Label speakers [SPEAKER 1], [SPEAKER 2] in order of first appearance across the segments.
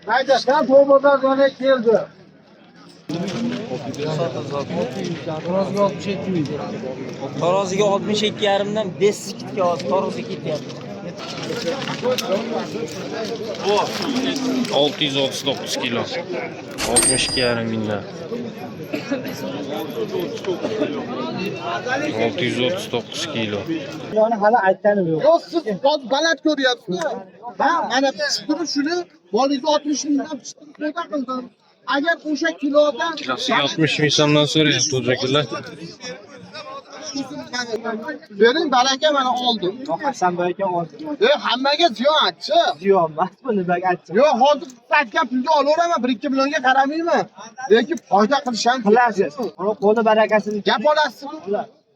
[SPEAKER 1] Hayda sen Tobo'dan sonra geldi.
[SPEAKER 2] Taroziga 62,5dan 5 kitga hozir taroziga ketyapti.
[SPEAKER 3] 639 kilo. 62,5 mingdan. 639 kilo.
[SPEAKER 2] Buni hali aytganim yo'q.
[SPEAKER 1] Yo'q siz baland ko'ryapsiz. Ha, mana chiqtirib shuni bolingizni 60 mingdan chiqtirib qo'yda qildim. Agar o'sha kilodan
[SPEAKER 3] Kilosiga 60 ming so'mdan so'rayapti o'jakilar.
[SPEAKER 1] bering baraka mana oldim.
[SPEAKER 2] Hasan aka oldi.
[SPEAKER 1] Hammaga ziyonchi.
[SPEAKER 2] Ziyon emas buni bak aytdim.
[SPEAKER 1] Yo'q, hozir satgan pulga olaveraman, 1-2 millionga qaramayman. Lekin foyda qilish ham
[SPEAKER 2] Qilasiz. Uni qo'li barakasini
[SPEAKER 1] gap olasiz.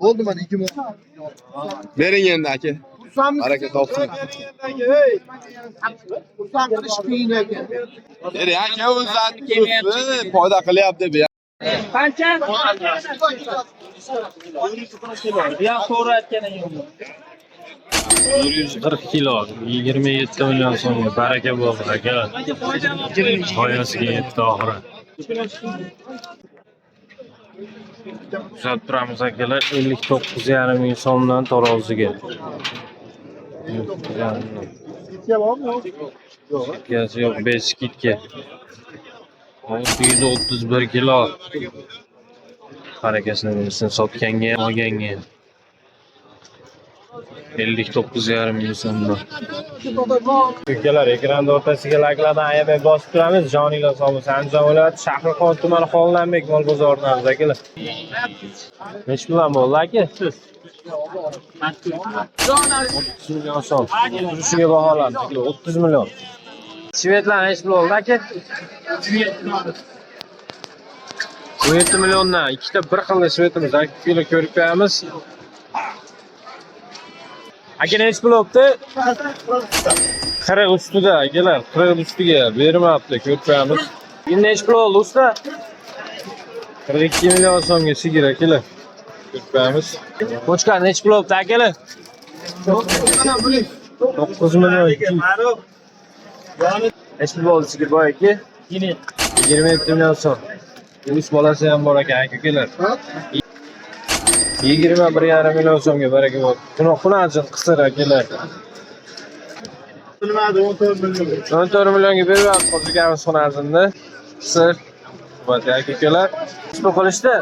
[SPEAKER 1] Bo'ldi mana 2 million.
[SPEAKER 4] Bering endi aka. Baraka topsin.
[SPEAKER 1] Xursand qilish qiyin ekan.
[SPEAKER 4] Bering aka o'zlari foyda qilyapti bu.
[SPEAKER 2] qancha? Ya to'g'ri aytganing yo'q.
[SPEAKER 3] 140 kilo, 27 million so'mga baraka bo'ldi aka. G'oyasiga yetdi oxiri. Kuzatib turamiz akalar, 59,5 ming so'mdan taroziga. Kitkasi yo'q, 5 kitka. 631 kilo. Harakasini bilsin, sotganga ham, olganga ham. 59,5 ming so'mdan. Ukalar, ekranda o'rtasiga layklardan ayamay bosib turamiz. Joninglar sog' bo'lsin. Andijon viloyati Shahrixon tumani Xonlanbek mol bozoridan akalar. Nech bilan bo'ldi aka? 30 million so'm. Turishiga baholandi. 30 million. Shvedlar nech bo'ldi aka? 17 milliondan ikkita bir xil shvedimiz. Aka kilo ko'rib qo'yamiz. Aka nech bo'libdi? 40 ustida akalar, 40 ustiga bermabdi, ko'rib qo'yamiz. Endi nech pul oldi usta? 42 million so'mga sigir akalar. Ko'rib qo'yamiz. Qo'chqar nech pul oldi akalar? 9 million. Nech pul oldi sigir boy aka? 27 million so'm. Yunus bolasi ham bor ekan akalar. 21,5 million so'mga baraka bo'ldi. Xunajin qisir akalar. 14 millionga beryapti hozirgamiz xunajinni. Qisir. Bak akalar. Nima qilishdi?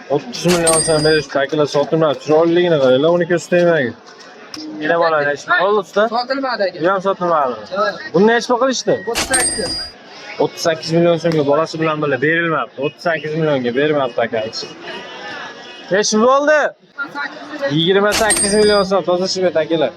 [SPEAKER 3] 30 million so'm berishdi akalar, sotilmadi. Chiroyliligini qaranglar, uni ko'rsatmayman. Yana bola nech pul oldi usta?
[SPEAKER 2] Sotilmadi aka.
[SPEAKER 3] Bu ham sotilmadi. Buni nech pul qilishdi? 38 million so'mga bolasi bilan birga berilmabdi. 38 millionga bermabdi akasi. Nech pul bo'ldi? 28 million so'm toza shvet akalar.